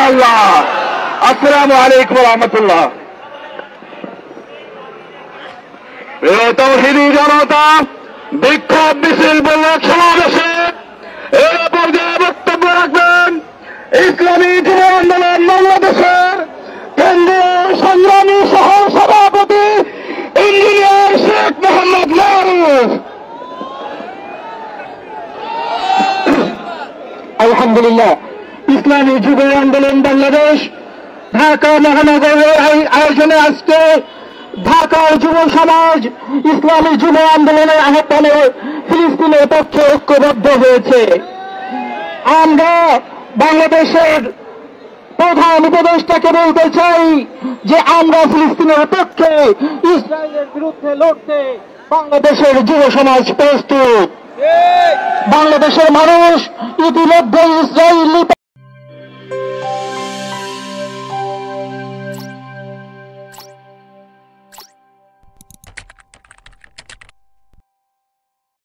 ইনশাআল্লাহ। আসসালামু আলাইকুম ওয়া রাহমাতুল্লাহ। প্রিয় তৌহিদি জনতা, বিক্ষোভ মিছিল বলক সমাবেশে এই পর্যায়ে বক্তব্য রাখবেন ইসলামী যুব আন্দোলন বাংলাদেশের কেন্দ্রীয় সংগ্রামী সহ সভাপতি ইঞ্জিনিয়ার শেখ মোহাম্মদ মারুফ। আলহামদুলিল্লাহ, ইসলামী যুব আন্দোলন বাংলাদেশ ঢাকা মহানগরের আয়োজনে আজকে ঢাকার যুব সমাজ ইসলামী যুব আন্দোলনের আহ্বানে ফিলিস্তিনের পক্ষে ঐক্যবদ্ধ হয়েছে। আমরা বাংলাদেশের প্রধান উপদেষ্টাকে বলতে চাই যে আমরা ফিলিস্তিনের পক্ষে, ইসরায়েলের বিরুদ্ধে লড়তে বাংলাদেশের যুব সমাজ প্রস্তুত। বাংলাদেশের মানুষ ইতিমধ্যে ইসরায়েলি